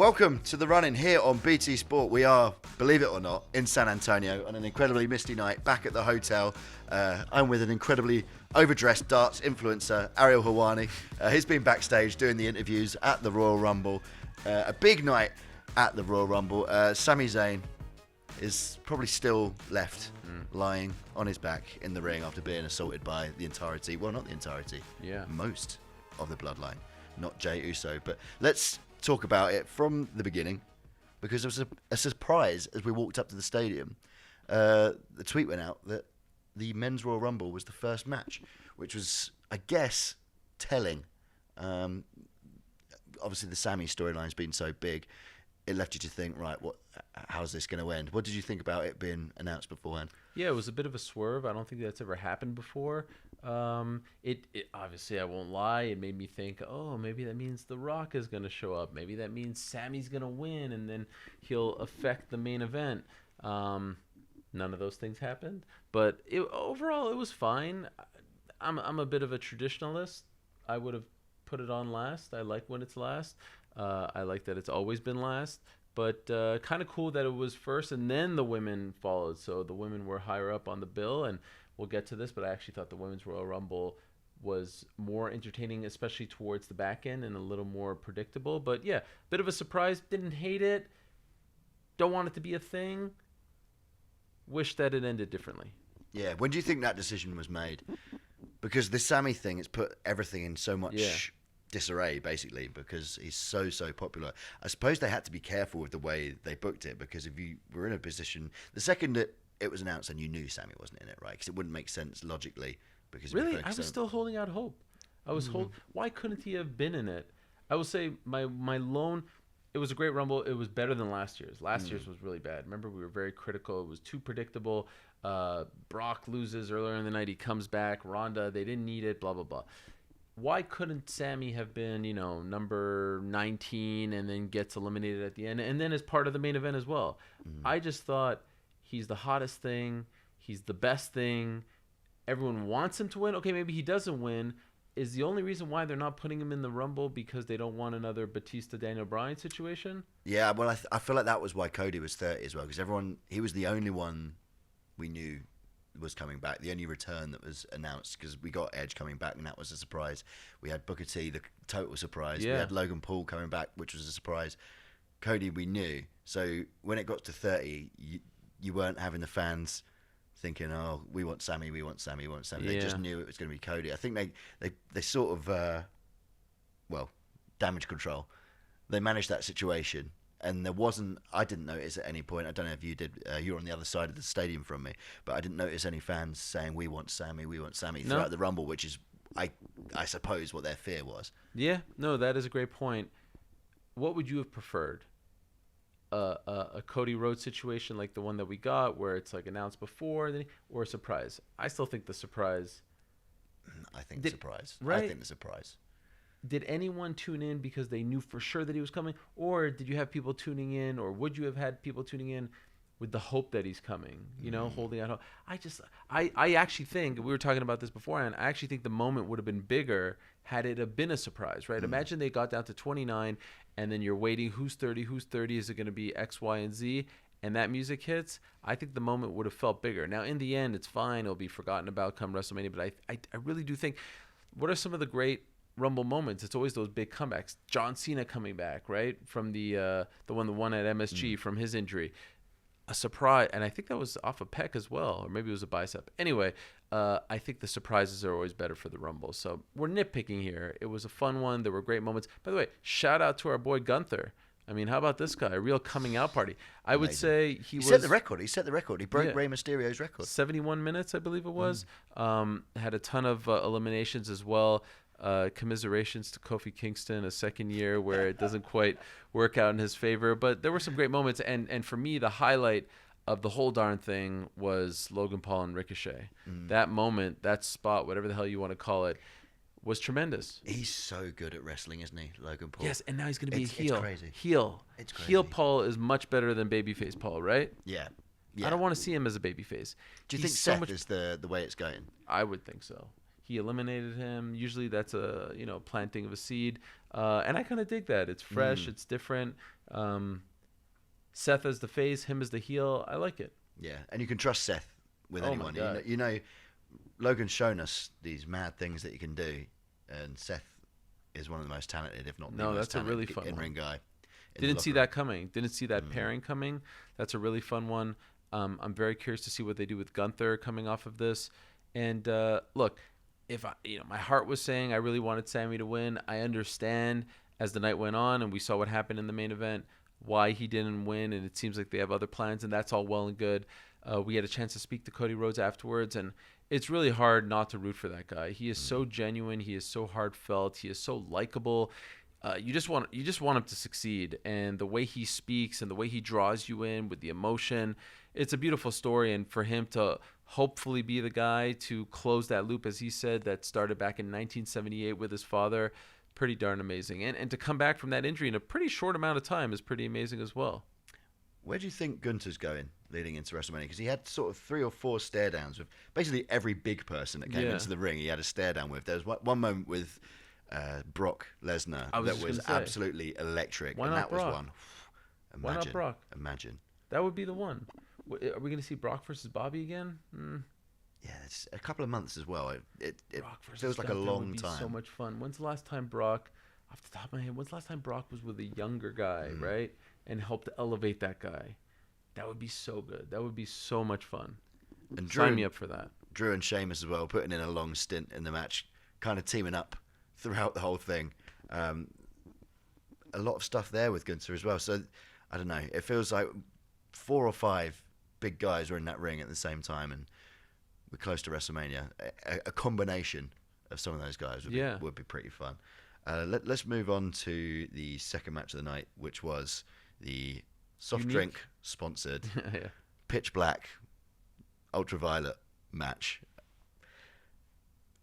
Welcome to the run-in here on BT Sport. We are, believe it or not, in San Antonio on an incredibly misty night back at the hotel. I'm with an incredibly overdressed darts influencer, Ariel Helwani. He's been backstage doing the interviews at the Royal Rumble. A big night at the Royal Rumble. Sami Zayn is probably still left lying on his back in the ring after being assaulted by the entirety, well, not the entirety, most of the Bloodline, not Jey Uso. But let's talk about it from the beginning, because it was a surprise as we walked up to the stadium. The tweet went out that the Men's Royal Rumble was the first match, which was, I guess, telling. Obviously, the Sami storyline's been so big, it left you to think, right, how's this going to end? What did you think about it being announced beforehand? Yeah, it was a bit of a swerve. I don't think that's ever happened before. It obviously, I won't lie, it made me think, oh, maybe that means The Rock is going to show up. Maybe that means Sami's going to win, and then he'll affect the main event. None of those things happened, but overall, it was fine. I'm a bit of a traditionalist. I would have put it on last. I like when it's last. I like that it's always been last, but kind of cool that it was first and then the women followed. So the women were higher up on the bill, and we'll get to this, but I actually thought the Women's Royal Rumble was more entertaining, especially towards the back end, and a little more predictable. But yeah, bit of a surprise. Didn't hate it. Don't want it to be a thing. Wish that it ended differently. Yeah, when do you think that decision was made? Because the Sami thing, it's put everything in so much disarray, basically, because he's so popular. I suppose they had to be careful with the way they booked it, because if you were in a position, the second that it was announced and you knew Sami wasn't in it, right? Because it wouldn't make sense logically. Because really, I was still holding out hope. I was why couldn't he have been in it? I will say my lone. It was a great Rumble. It was better than last year's. Last year's was really bad. Remember, we were very critical. It was too predictable. Brock loses earlier in the night. He comes back. Ronda, they didn't need it. Blah blah blah. Why couldn't Sami have been, number 19 and then gets eliminated at the end, and then as part of the main event as well? I just thought he's the hottest thing. He's the best thing. Everyone wants him to win. Okay, maybe he doesn't win. Is the only reason why they're not putting him in the Rumble because they don't want another Batista-Daniel Bryan situation? Yeah, well, I feel like that was why Cody was 30 as well, because he was the only one we knew was coming back, the only return that was announced, because we got Edge coming back and that was a surprise. We had Booker T, the total surprise. We had Logan Paul coming back, which was a surprise. Cody we knew, so when it got to 30, you weren't having the fans thinking, oh, we want Sami, we want Sami, we want Sami. They just knew it was going to be Cody. I think they sort of damage control. They managed that situation. And I didn't notice at any point, I don't know if you did, you were on the other side of the stadium from me, but I didn't notice any fans saying, we want Sami throughout the Rumble, which is, I suppose, what their fear was. Yeah, no, that is a great point. What would you have preferred? A Cody Rhodes situation like the one that we got, where it's like announced before, or a surprise? I still think the surprise. I think the surprise. Right? I think the surprise. Did anyone tune in because they knew for sure that he was coming? Or did you have people tuning in, or would you have had people tuning in with the hope that he's coming, holding out hope? I actually think, we were talking about this beforehand, I actually think the moment would have been bigger had it have been a surprise, right? Imagine they got down to 29, and then you're waiting, who's 30, is it going to be X, Y, and Z? And that music hits, I think the moment would have felt bigger. Now, in the end, it's fine. It'll be forgotten about come WrestleMania, but I really do think, what are some of the great Rumble moments? It's always those big comebacks. John Cena coming back, right, from the one that won at MSG from his injury, a surprise, and I think that was off a pec as well, or maybe it was a bicep. Anyway, I think the surprises are always better for the Rumble. So we're nitpicking here. It was a fun one. There were great moments. By the way, shout out to our boy Gunther. I mean, how about this guy? A real coming out party. I would say he set the record. He set the record. He broke Rey Mysterio's record. 71 minutes, I believe it was. Had a ton of eliminations as well. Commiserations to Kofi Kingston, a second year where it doesn't quite work out in his favor. But there were some great moments. And for me, the highlight of the whole darn thing was Logan Paul and Ricochet. That moment, that spot, whatever the hell you want to call it, was tremendous. He's so good at wrestling, isn't he, Logan Paul? Yes, and now he's going to be a heel. It's crazy. Heel. It's crazy. Heel Paul is much better than babyface Paul, right? Yeah. I don't want to see him as a babyface. Do you think Seth is the way it's going? I would think so. he eliminated him. Usually that's a planting of a seed, and I kind of dig that. It's fresh, it's different. Seth as the face, him as the heel. I like it. Yeah, and you can trust Seth with anyone. My God. You know, Logan's shown us these mad things that you can do, and Seth is one of the most talented, if not the most talented, really fun in-ring guy. Didn't see that coming. Didn't see that pairing coming. That's a really fun one. I'm very curious to see what they do with Gunther coming off of this. And look, if my heart was saying I really wanted Sami to win, I understand as the night went on and we saw what happened in the main event, why he didn't win, and it seems like they have other plans, and that's all well and good. We had a chance to speak to Cody Rhodes afterwards, and it's really hard not to root for that guy. He is so genuine. He is so heartfelt. He is so likable. You just want him to succeed, and the way he speaks and the way he draws you in with the emotion, it's a beautiful story. And for him to hopefully be the guy to close that loop, as he said, that started back in 1978 with his father, pretty darn amazing. And to come back from that injury in a pretty short amount of time is pretty amazing as well. Where do you think Gunther's going leading into WrestleMania? Because he had sort of 3 or 4 stare downs with basically every big person that came into the ring. He had a stare down with. There was one moment with Brock Lesnar that was absolutely electric. Why and not that Brock? was one. Imagine, Why not Brock? Imagine. That would be the one. Are we going to see Brock versus Bobby again? Yeah, it's a couple of months as well. It feels like Gunther a long would be time. So much fun. When's the last time Brock, off the top of my head, Brock was with a younger guy, right? And helped elevate that guy? That would be so good. That would be so much fun. And Sign me up for that. Drew and Sheamus as well, putting in a long stint in the match, kind of teaming up throughout the whole thing. A lot of stuff there with Gunther as well. So, I don't know. It feels like 4 or 5 big guys were in that ring at the same time, and we're close to WrestleMania. A combination of some of those guys would be pretty fun. Let's move on to the second match of the night, which was the soft drink sponsored pitch black ultraviolet match.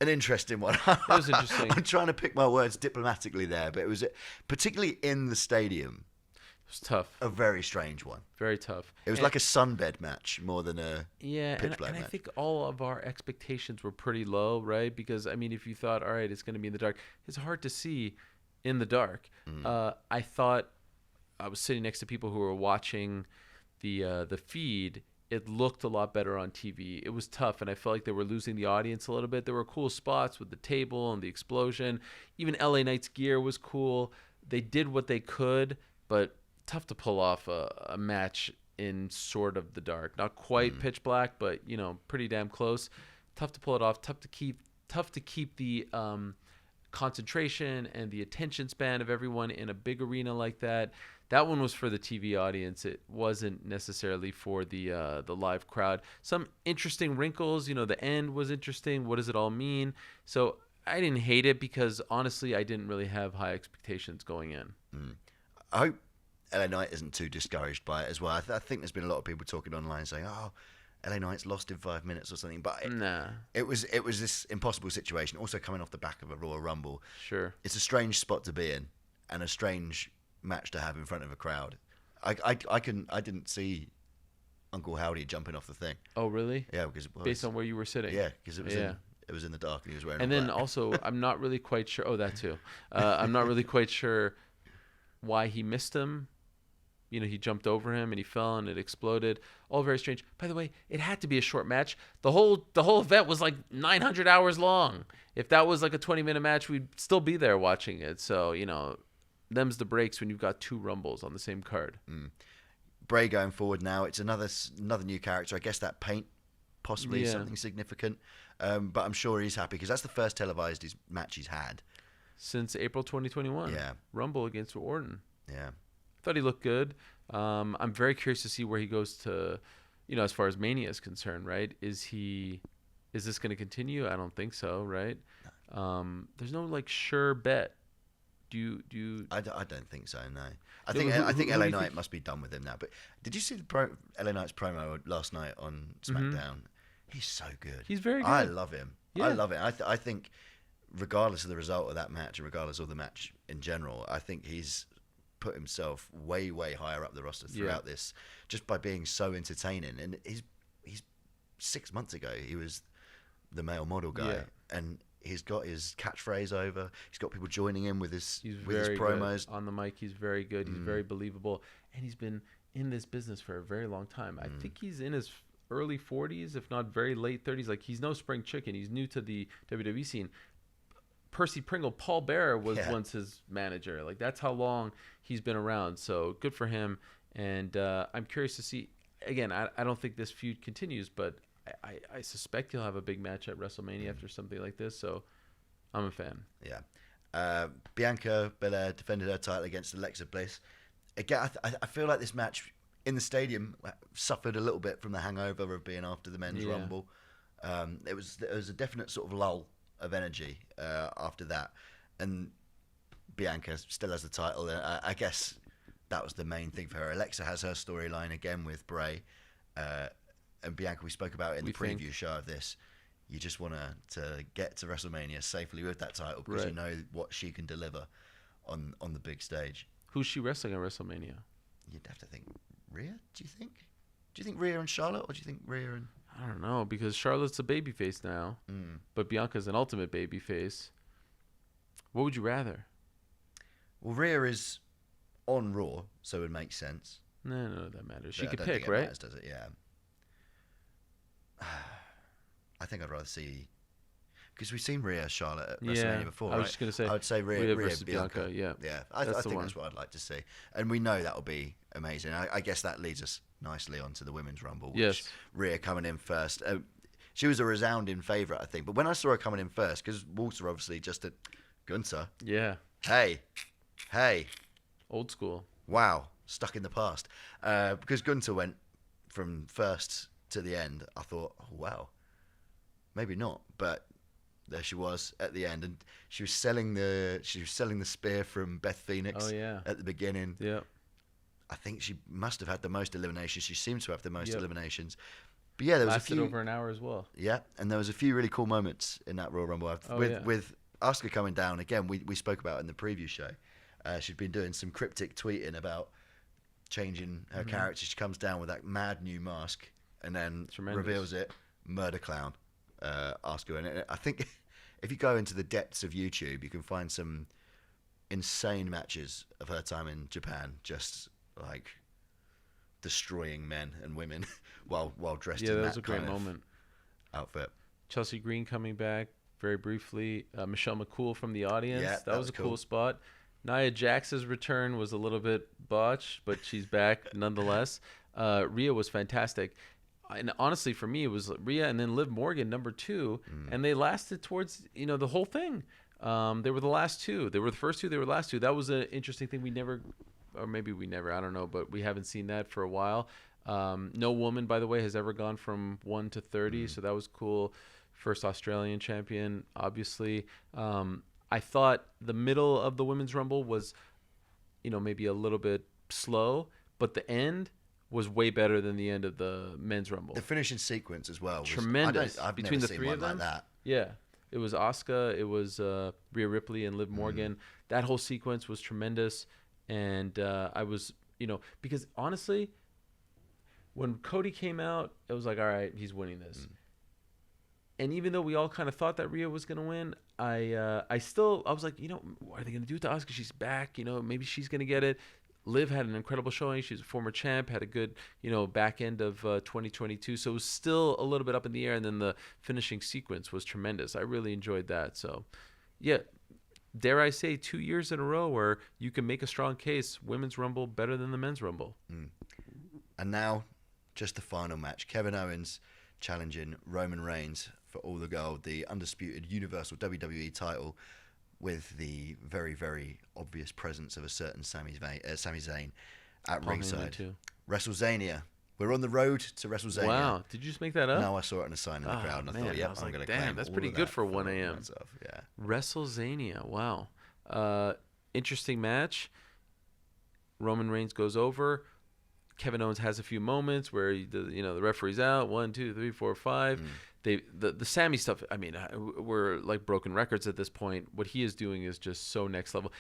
An interesting one. It was interesting. I'm trying to pick my words diplomatically there, but it was particularly in the stadium. It was tough. A very strange one. Very tough. It was like a sunbed match more than a pitch black match. I think all of our expectations were pretty low, right? Because, I mean, if you thought, all right, it's going to be in the dark, it's hard to see in the dark. I thought I was sitting next to people who were watching the feed. It looked a lot better on TV. It was tough, and I felt like they were losing the audience a little bit. There were cool spots with the table and the explosion. Even LA Knight's gear was cool. They did what they could, but tough to pull off a match in sort of the dark. Not quite pitch black, but pretty damn close. Tough to pull it off. Tough to keep the concentration and the attention span of everyone in a big arena like that. That one was for the TV audience. It wasn't necessarily for the live crowd. Some interesting wrinkles. The end was interesting. What does it all mean? So I didn't hate it because honestly, I didn't really have high expectations going in. I hope LA Knight isn't too discouraged by it as well. I think there's been a lot of people talking online saying, "Oh, LA Knight's lost in 5 minutes or something." But it was this impossible situation. Also coming off the back of a Royal Rumble. Sure, it's a strange spot to be in and a strange match to have in front of a crowd. I didn't see Uncle Howdy jumping off the thing. Oh, really? Yeah, because based on where you were sitting. Yeah, because it was in the dark and he was wearing. And then also, I'm not really quite sure. Oh, that too. I'm not really quite sure why he missed him. He jumped over him and he fell and it exploded. All very strange. By the way, it had to be a short match. The whole event was like 900 hours long. If that was like a 20-minute match, we'd still be there watching it. So, them's the breaks when you've got 2 Rumbles on the same card. Bray going forward now. It's another new character. I guess that paint possibly is something significant. But I'm sure he's happy because that's the first televised match he's had since April 2021. Yeah, Rumble against Orton. Yeah, thought he looked good. I'm very curious to see where he goes to, as far as Mania is concerned. Right? Is this going to continue? I don't think so. Right? There's no sure bet. Do you? I don't think so. No. I think LA Knight must be done with him now. But did you see the LA Knight's promo last night on SmackDown? He's so good. He's very good. I love him. Yeah. I love it. I think regardless of the result of that match and regardless of the match in general, I think he's put himself way, way higher up the roster throughout this just by being so entertaining. And he's 6 months ago, he was the male model guy. Yeah. And He's got his catchphrase over. He's got people joining him with his very promos. Good. On the mic, he's very good. He's very believable. And he's been in this business for a very long time. I think he's in his early 40s, if not very late 30s. Like, he's no spring chicken. He's new to the WWE scene. Percy Pringle, Paul Bearer was once his manager. Like, that's how long he's been around. So good for him. And I'm curious to see. Again, I don't think this feud continues, but I suspect he'll have a big match at WrestleMania after something like this. So I'm a fan. Yeah. Bianca Belair defended her title against Alexa Bliss. Again, I feel like this match in the stadium suffered a little bit from the hangover of being after the men's Rumble. There was a definite sort of lull of energy after that, and Bianca still has the title. I guess that was the main thing for her. Alexa has her storyline again with Bray, and Bianca. We spoke about it in the preview show of this. You just want to get to WrestleMania safely with that title because you know what she can deliver on the big stage. Who's she wrestling at WrestleMania? You'd have to think Rhea. Do you think Rhea and Charlotte, or do you think Rhea and? I don't know, because Charlotte's a babyface now, but Bianca's an ultimate babyface. What would you rather? Well, Rhea is on Raw, so it would make sense. No, that matters. She But could I don't pick, think it right? matters, does it? Yeah. I think I'd rather see, because we've seen Rhea Charlotte at WrestleMania before, I was right? just gonna say I would say Rhea versus Bianca. Yeah. I That's the think one. that's what I'd like to see, and we know that will be amazing. I guess that leads us nicely onto the Women's Rumble, which Rhea coming in first. She was a resounding favourite, I think, but when I saw her coming in first, because Walter obviously just did Gunther. Yeah. Hey. Old school. Wow, stuck in the past. Because Gunther went from first to the end, I thought, oh, wow, maybe not. But there she was at the end, and she was selling the spear from Beth Phoenix at the beginning. Yeah. I think she must have had the most eliminations. She seems to have the most eliminations. But yeah, there was Lasted a few over an hour as well. Yeah, and there was a few really cool moments in that Royal Rumble with Asuka coming down again. We spoke about it in the preview show. She'd been doing some cryptic tweeting about changing her character. She comes down with that mad new mask and then reveals it, murder clown, Asuka. And I think if you go into the depths of YouTube, you can find some insane matches of her time in Japan, just like destroying men and women while dressed in that was a great moment. Outfit. Chelsea Green coming back very briefly. Michelle McCool from the audience. Yeah, that was a cool spot. Nia Jax's return was a little bit botched, but she's back nonetheless. Rhea was fantastic. And honestly, for me, it was Rhea and then Liv Morgan, number 2. And they lasted towards, the whole thing. They were the last two. They were the first two. They were the last two. That was an interesting thing. I don't know, but we haven't seen that for a while. No woman, by the way, has ever gone from 1 to 30. So that was cool. First Australian champion, obviously. I thought the middle of the Women's Rumble was, maybe a little bit slow, but the end was way better than the end of the Men's Rumble. The finishing sequence as well was tremendous. I've between never the seen three one of them. like that. Yeah, it was Asuka, it was Rhea Ripley and Liv Morgan. That whole sequence was tremendous, and I was, because honestly, when Cody came out, it was like, all right, he's winning this. And even though we all kind of thought that Rhea was going to win, I was like, what are they going to do to Asuka? She's back, maybe she's going to get it. Liv had an incredible showing. She's a former champ, had a good, back end of 2022. So it was still a little bit up in the air. And then the finishing sequence was tremendous. I really enjoyed that. So, yeah, dare I say 2 years in a row where you can make a strong case, Women's Rumble better than the Men's Rumble. And now, just the final match. Kevin Owens challenging Roman Reigns for all the gold, the undisputed Universal WWE title, with the very, very obvious presence of a certain Sami Zayn at ringside. WrestleZania. We're on the road to WrestleZania. Wow. Did you just make that up? No, I saw it on a sign in the crowd, and I thought, yep, I'm going to claim that's all pretty of good that for 1 a.m. myself. Yeah. WrestleZania. Wow. Interesting match. Roman Reigns goes over. Kevin Owens has a few moments where the referee's out. 1, 2, 3, 4, 5. The Sami stuff. I mean, we're like broken records at this point. What he is doing is just so next level.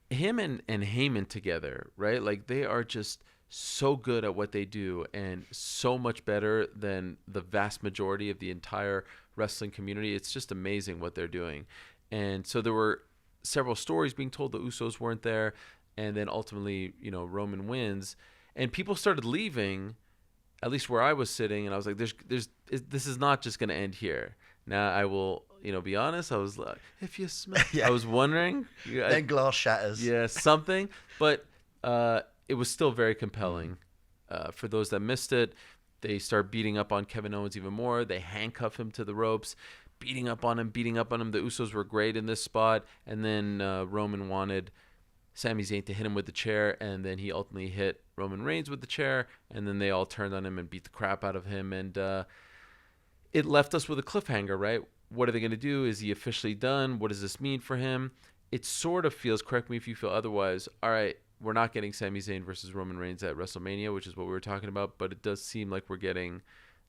Him and Heyman together, right? Like they are just so good at what they do and so much better than the vast majority of the entire wrestling community. It's just amazing what they're doing. And so there were several stories being told the Usos weren't there, and then ultimately, Roman wins, and people started leaving, at least where I was sitting, and I was like, this is not just going to end here. Now I will, be honest. I was like, if you smell, I was wondering. Then glass shatters. Yeah, something. But it was still very compelling. For those that missed it, they start beating up on Kevin Owens even more. They handcuff him to the ropes, beating up on him. The Usos were great in this spot. And then Roman wanted Sami Zayn to hit him with the chair, and then he ultimately hit Roman Reigns with the chair, and then they all turned on him and beat the crap out of him. And it left us with a cliffhanger, right? What are they going to do? Is he officially done? What does this mean for him? It sort of feels, correct me if you feel otherwise, all right, we're not getting Sami Zayn versus Roman Reigns at WrestleMania, which is what we were talking about, but it does seem like we're getting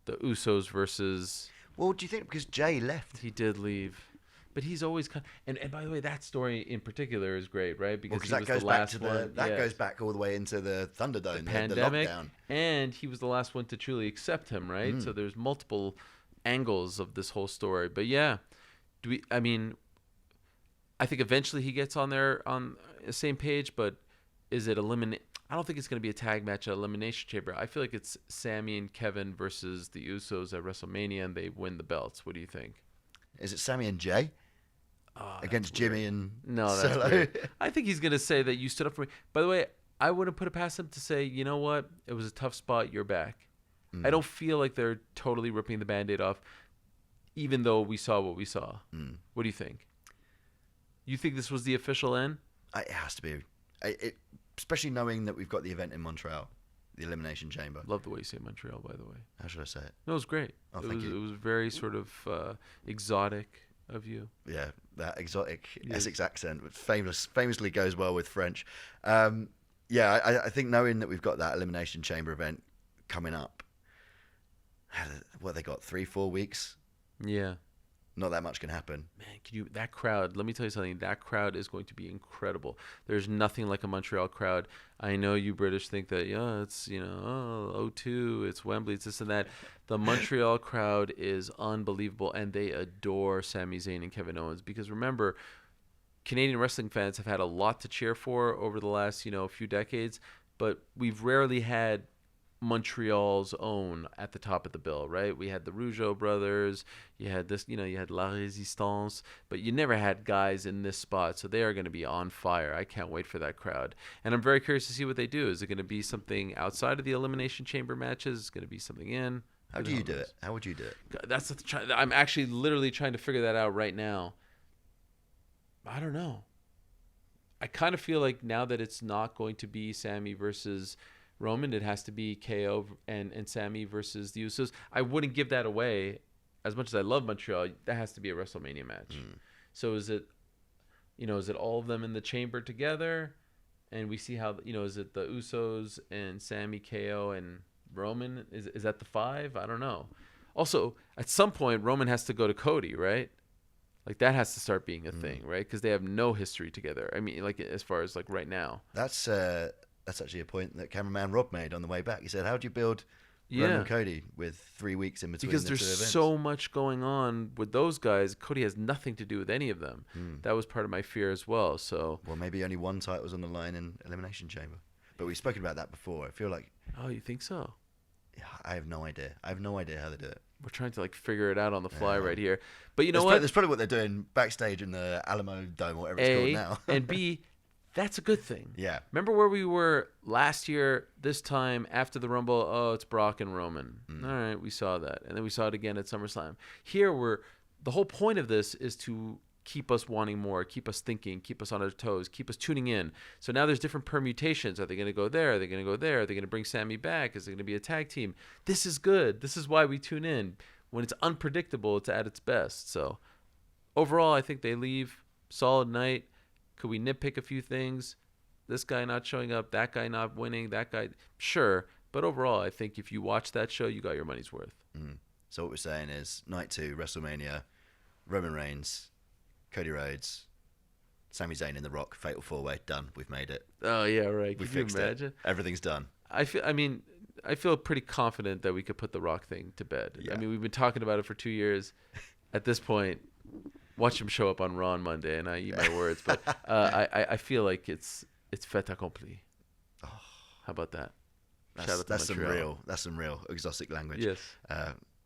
the Usos versus... Well, do you think because Jay left? He did leave. But he's always... And by the way, that story in particular is great, right? Because that goes back to goes back all the way into the Thunderdome, the pandemic, lockdown. And he was the last one to truly accept him, right? So there's multiple angles of this whole story. But yeah, I think eventually he gets on the same page, but is it I don't think it's going to be a tag match at Elimination Chamber. I feel like it's Sami and Kevin versus the Usos at WrestleMania, and they win the belts. What do you think? Is it Sami and Jay? Against Jimmy and No, that's Solo? weird. I think he's going to say that you stood up for me. By the way, I wouldn't put it past him to say, you know what? It was a tough spot. You're back. I don't feel like they're totally ripping the Band-Aid off, even though we saw what we saw. What do you think? You think this was the official end? It has to be. Especially knowing that we've got the event in Montreal, the Elimination Chamber. Love the way you say Montreal, by the way. How should I say it? No, it was great. Oh, thank you. It was very sort of exotic of you. Yeah, that exotic Essex accent, which famously goes well with French. I think knowing that we've got that Elimination Chamber event coming up, what they got, 3-4 weeks? Yeah. Not that much can happen. Man, that crowd, let me tell you something, that crowd is going to be incredible. There's nothing like a Montreal crowd. I know you British think that, it's, O2, it's Wembley, it's this and that. The Montreal crowd is unbelievable, and they adore Sami Zayn and Kevin Owens. Because remember, Canadian wrestling fans have had a lot to cheer for over the last, few decades, but we've rarely had Montreal's own at the top of the bill, right? We had the Rougeau brothers, you had this, you had La Resistance, but you never had guys in this spot, so they are going to be on fire. I can't wait for that crowd, and I'm very curious to see what they do. Is it going to be something outside of the Elimination Chamber matches? Is it going to be something in? How do you do it? How would you do it? I'm actually literally trying to figure that out right now. I don't know. I kind of feel like now that it's not going to be Sami versus Roman, it has to be KO and Sami versus the Usos. I wouldn't give that away. As much as I love Montreal, that has to be a WrestleMania match. So is it all of them in the chamber together, and we see how, is it the Usos and Sami, KO, and Roman? Is that the 5? I don't know. Also, at some point, Roman has to go to Cody, right? Like, that has to start being a thing, right? Because they have no history together. I mean, like, as far as, like, right now. That's actually a point that cameraman Rob made on the way back. He said, how do you build Roman and Cody with 3 weeks in between because the two events? There's so much going on with those guys. Cody has nothing to do with any of them. That was part of my fear as well. So, well, maybe only one title's on the line in Elimination Chamber. But we've spoken about that before. I feel like... Oh, you think so? Yeah, I have no idea. I have no idea how they do it. We're trying to, like, figure it out on the fly right here. But you know what? That's probably what they're doing backstage in the Alamo Dome or whatever it's called now. And B... That's a good thing. Yeah. Remember where we were last year, this time, after the Rumble? Oh, it's Brock and Roman. All right, we saw that. And then we saw it again at SummerSlam. Here, the whole point of this is to keep us wanting more, keep us thinking, keep us on our toes, keep us tuning in. So now there's different permutations. Are they going to go there? Are they going to go there? Are they going to bring Sami back? Is it going to be a tag team? This is good. This is why we tune in. When it's unpredictable, it's at its best. So overall, I think they leave. Solid night. Could we nitpick a few things? This guy not showing up, that guy not winning, that guy... Sure. But overall, I think if you watch that show, you got your money's worth. So what we're saying is, night 2, WrestleMania, Roman Reigns, Cody Rhodes, Sami Zayn and The Rock, Fatal 4-Way, done. We've made it. Oh, yeah, right. We Can you fixed imagine? it. Everything's done. I feel pretty confident that we could put the Rock thing to bed. Yeah. I mean, we've been talking about it for 2 years. At this point, watch him show up on Raw on Monday, and I eat my words. But I feel like it's fait accompli. Oh, how about that? That's some real exotic language. Yes.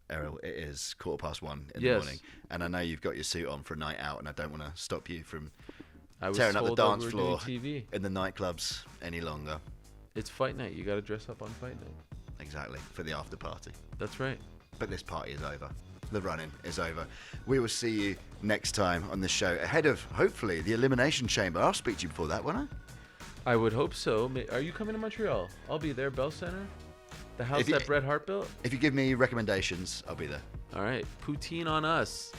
Ariel, it is 1:15 in the morning, and I know you've got your suit on for a night out, and I don't want to stop you from tearing up the dance floor in the nightclubs any longer. It's fight night. You got to dress up on fight night. Exactly, for the after party. That's right. But this party is over. The run-in is over. We will see you next time on the show, ahead of, hopefully, the Elimination Chamber. I'll speak to you before that, won't I? I would hope so. Are you coming to Montreal? I'll be there. Bell Center? The house that Bret Hart built? If you give me recommendations, I'll be there. All right. Poutine on us.